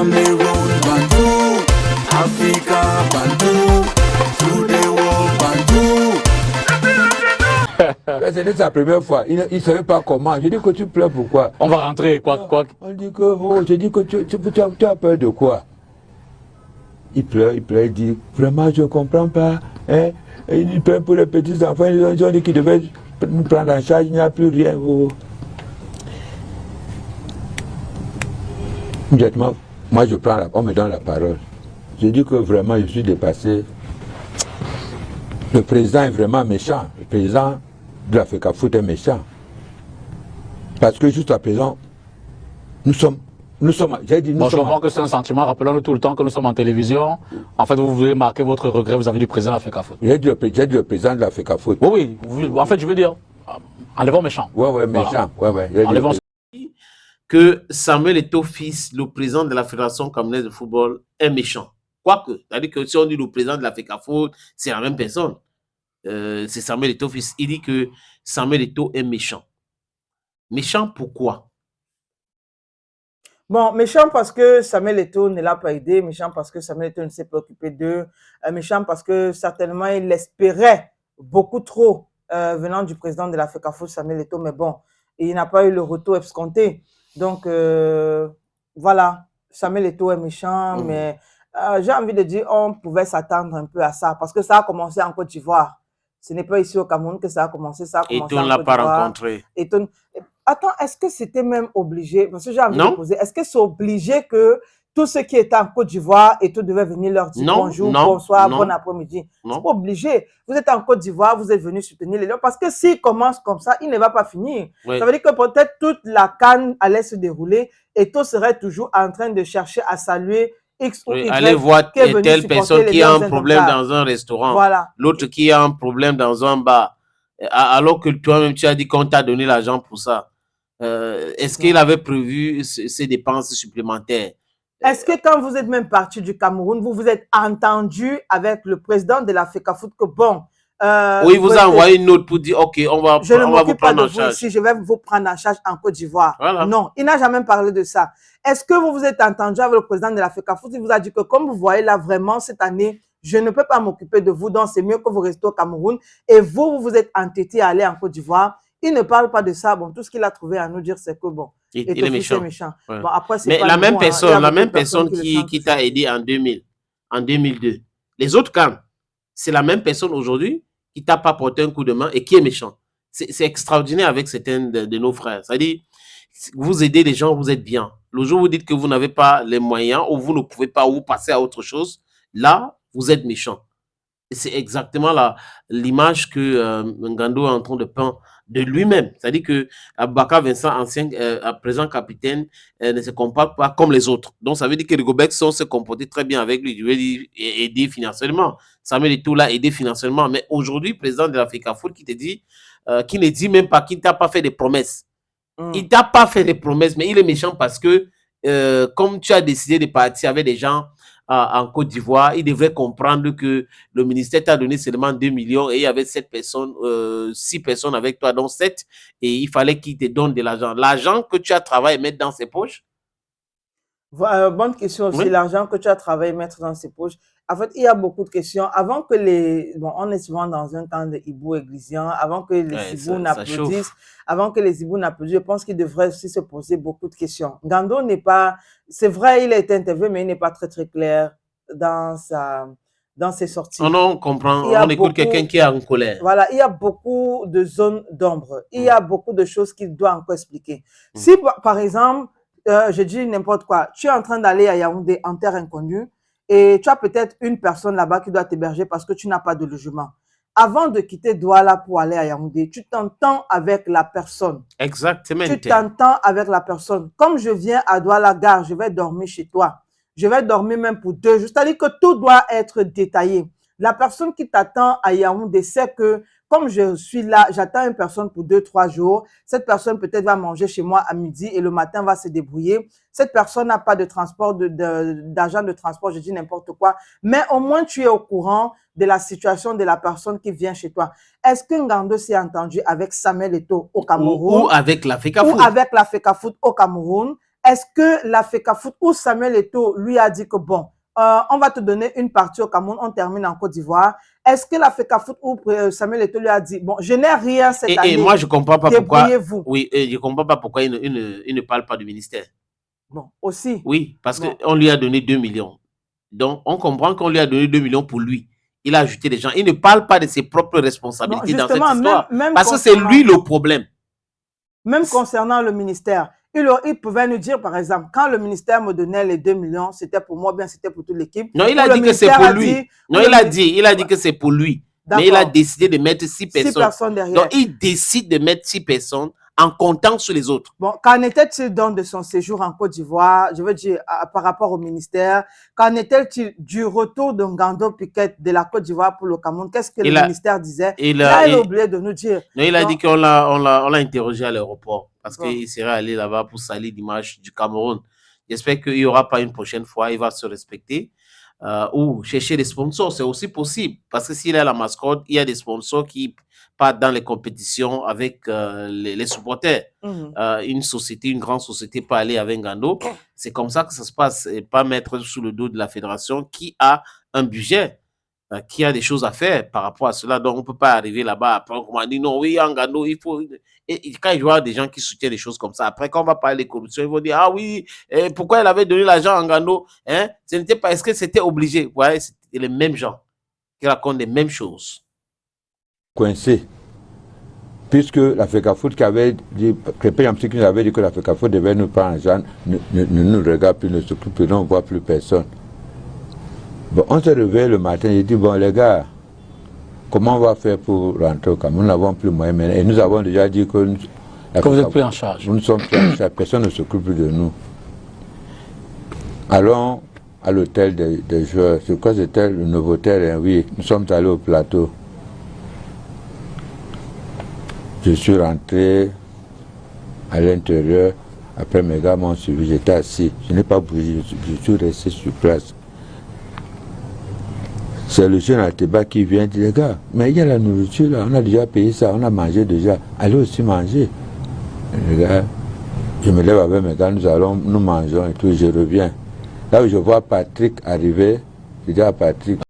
Cameroon, Bantou, Africa, Bantou, through the world, Bantou. C'était sa première fois. Il ne savait pas comment. Je dis que tu pleures pourquoi? On va rentrer, quoi. On dit que, je dis que tu as peur de quoi? Il pleure, il dit, vraiment, je ne comprends pas. Hein? Il pleure pour les petits enfants. Ils ont dit qu'ils devaient nous prendre en charge, il n'y a plus rien. Immédiatement, moi, on me donne la parole. Je dis que vraiment, je suis dépassé. Le président est vraiment méchant. Le président de l'Africa Foot est méchant. Parce que jusqu'à présent, nous sommes, j'ai dit, je comprends que c'est un sentiment, rappelons-nous tout le temps que nous sommes en télévision. En fait, vous voulez marquer votre regret vis-à-vis du président de l'Africa Foot. J'ai dit le président de l'Africa Foot. Oui, en fait, je veux dire, enlevons méchant. Ouais, méchant. Voilà. Enlevons que Samuel Eto'o fils, le président de la Fédération camerounaise de football, est méchant. Quoique, c'est-à-dire que si on dit le président de l'Africa Foot, c'est la même personne. C'est Samuel Eto'o fils. Il dit que Samuel Eto'o est méchant. Méchant pourquoi? Bon, méchant parce que Samuel Eto'o ne l'a pas aidé, méchant parce que Samuel Eto'o ne s'est pas occupé d'eux, méchant parce que certainement il espérait beaucoup trop venant du président de l'Africa Foot, Samuel Eto'o, mais bon, il n'a pas eu le retour escompté. Donc, voilà, Samuel Eto'o est méchant, mais j'ai envie de dire, on pouvait s'attendre un peu à ça, parce que ça a commencé en Côte d'Ivoire. Ce n'est pas ici au Cameroun que ça a commencé, Eto'o ne l'a pas rencontré. Attends, est-ce que c'était même obligé? Parce que j'ai envie de poser, est-ce que c'est obligé que tous ceux qui étaient en Côte d'Ivoire, Eto'o devait venir leur dire bonjour, bonsoir, bon après-midi? C'est pas obligé. Vous êtes en Côte d'Ivoire, vous êtes venu soutenir les Lions, parce que s'il commence comme ça, il ne va pas finir. Oui. Ça veut dire que peut-être toute la CAN allait se dérouler, Eto'o serait toujours en train de chercher à saluer X ou Y. Allez voir telle personne qui a un problème dans un restaurant, voilà. L'autre qui a un problème dans un bar, alors que toi-même tu as dit qu'on t'a donné l'argent pour ça. Est-ce qu'il avait prévu ces dépenses supplémentaires? Est-ce que quand vous êtes même parti du Cameroun, vous vous êtes entendu avec le président de l'Africa Foot que bon... oui, il vous a envoyé une note pour dire, OK, on va vous prendre en charge. Ici, je vais vous prendre en charge en Côte d'Ivoire. Voilà. Non, il n'a jamais parlé de ça. Est-ce que vous vous êtes entendu avec le président de l'Africa Foot? Il vous a dit que comme vous voyez là, vraiment, cette année, je ne peux pas m'occuper de vous, donc c'est mieux que vous restez au Cameroun. Et vous vous êtes entêté à aller en Côte d'Ivoire. Il ne parle pas de ça. Bon, tout ce qu'il a trouvé à nous dire, c'est que bon, il est méchant. Ouais. Bon, après, mais la même personne qui t'a aidé en 2000, en 2002, les autres camps, c'est la même personne aujourd'hui qui t'a pas porté un coup de main et qui est méchant. C'est extraordinaire avec certains de nos frères. C'est-à-dire, vous aidez les gens, vous êtes bien. Le jour où vous dites que vous n'avez pas les moyens ou vous ne pouvez pas ou passer à autre chose, là, vous êtes méchant. C'est exactement l'image que Ngando est en train de peindre de lui-même. C'est-à-dire que Abaka Vincent, ancien présent capitaine, ne se comporte pas comme les autres. Donc, ça veut dire que les Gobeks sont se comporter très bien avec lui. Je veux dire, aider financièrement. Samuel Eto'o l'a aidé financièrement. Mais aujourd'hui, président de l'Africa Foot qui te dit, qui ne dit même pas qu'il ne t'a pas fait des promesses. Il ne t'a pas fait des promesses, mais il est méchant parce que, comme tu as décidé de partir avec des gens en Côte d'Ivoire, il devrait comprendre que le ministère t'a donné seulement 2 millions et il y avait 6 personnes avec toi, dont 7, et il fallait qu'il te donne de l'argent. L'argent que tu as travaillé mettre dans ses poches? Bonne question aussi, oui. L'argent que tu as travaillé mettre dans ses poches. En fait, il y a beaucoup de questions. Avant que on est souvent dans un temps de hibou églisian, avant que les hiboux n'applaudissent, je pense qu'il devrait aussi se poser beaucoup de questions. Ngando n'est pas, c'est vrai, il a été interviewé, mais il n'est pas très clair dans ses sorties. On comprend, on écoute quelqu'un qui est en colère. Voilà, il y a beaucoup de zones d'ombre. Il y a beaucoup de choses qu'il doit encore expliquer. Si, par exemple, je dis n'importe quoi, tu es en train d'aller à Yaoundé en terre inconnue et tu as peut-être une personne là-bas qui doit t'héberger parce que tu n'as pas de logement. Avant de quitter Douala pour aller à Yaoundé, tu t'entends avec la personne. Exactement. Tu t'entends avec la personne. Comme je viens à Douala Gare, je vais dormir chez toi. Je vais dormir même pour 2 jours. C'est-à-dire que tout doit être détaillé. La personne qui t'attend à Yaoundé sait que comme je suis là, j'attends une personne pour 2-3 jours. Cette personne peut-être va manger chez moi à midi et le matin va se débrouiller. Cette personne n'a pas de transport, d'argent de transport, je dis n'importe quoi. Mais au moins, tu es au courant de la situation de la personne qui vient chez toi. Est-ce que Ngando s'est entendu avec Samuel Eto'o au Cameroun? Ou avec l'Africa Foot? Ou avec l'Africa Foot au Cameroun? est-ce que la FECAFOOT ou Samuel Eto'o lui a dit que bon, on va te donner une partie au Cameroun, on termine en Côte d'Ivoire. Est-ce que la FECAFOOT ou Samuel Eto'o lui a dit, bon, je n'ai rien cette année. Et moi, je ne comprends pas pourquoi. Oui, je comprends pas pourquoi il ne parle pas du ministère. Bon, aussi. Oui, parce qu'on lui a donné 2 millions. Donc, on comprend qu'on lui a donné 2 millions pour lui. Il a ajouté des gens. Il ne parle pas de ses propres responsabilités dans cette histoire. Même parce que c'est lui le problème. Même concernant le ministère. Il pouvait nous dire, par exemple, quand le ministère me donnait les 2 millions, c'était pour moi, bien c'était pour toute l'équipe. Non, il a dit que c'est pour lui. Non, il a dit que c'est pour lui. Mais il a décidé de mettre 6 personnes. 6 personnes derrière. Donc, il décide de mettre 6 personnes en comptant sur les autres. Bon, qu'en était-il donc de son séjour en Côte d'Ivoire, je veux dire, par rapport au ministère? Qu'en était-il du retour de Ngando Piquet de la Côte d'Ivoire pour le Cameroun? Qu'est-ce que le ministère disait? Il a oublié de nous dire. Non, il a dit qu'on l'a interrogé à l'aéroport parce qu'il serait allé là-bas pour salir l'image du Cameroun. J'espère qu'il n'y aura pas une prochaine fois, il va se respecter. Ou chercher des sponsors, c'est aussi possible. Parce que s'il est à la mascotte, il y a des sponsors qui partent dans les compétitions avec les supporters. Une grande société peut aller avec Ngando. C'est comme ça que ça se passe. Et pas mettre sous le dos de la fédération qui a un budget, qui a des choses à faire par rapport à cela. Donc, on ne peut pas arriver là-bas après on m'a dit non, oui, Ngando, il faut... Et quand il y aura des gens qui soutiennent des choses comme ça, après, quand on va parler de corruption, ils vont dire, ah oui, pourquoi il avait donné l'argent à Ngando? Ce n'était pas, est-ce que c'était obligé? Vous voyez, c'est les mêmes gens qui racontent les mêmes choses. Coincé. Puisque la FECAFOOT qui avait dit, qui nous avait dit que la FECAFOOT devait nous prendre l'argent, ne nous regarde plus, ne s'occupe plus, on ne voit plus personne. Bon, on s'est réveillé le matin, il dit, bon les gars, comment on va faire pour rentrer au Cameroun? Nous n'avons plus moyen maintenant. Et nous avons déjà dit que vous n'êtes plus en charge. Nous ne sommes plus en charge, personne ne s'occupe plus de nous. Allons à l'hôtel des joueurs. C'est quoi c'était le nouveau terrain? Oui, nous sommes allés au plateau. Je suis rentré à l'intérieur. Après, mes gars m'ont suivi. J'étais assis. Je n'ai pas bougé. Je suis resté sur place. C'est le jeune Ateba qui vient dire, les gars, mais il y a la nourriture là, on a déjà payé ça, on a mangé déjà, allez aussi manger. Les gars, je me lève avec mes gars, nous mangeons et tout, je reviens. Là où je vois Patrick arriver, je dis à Patrick,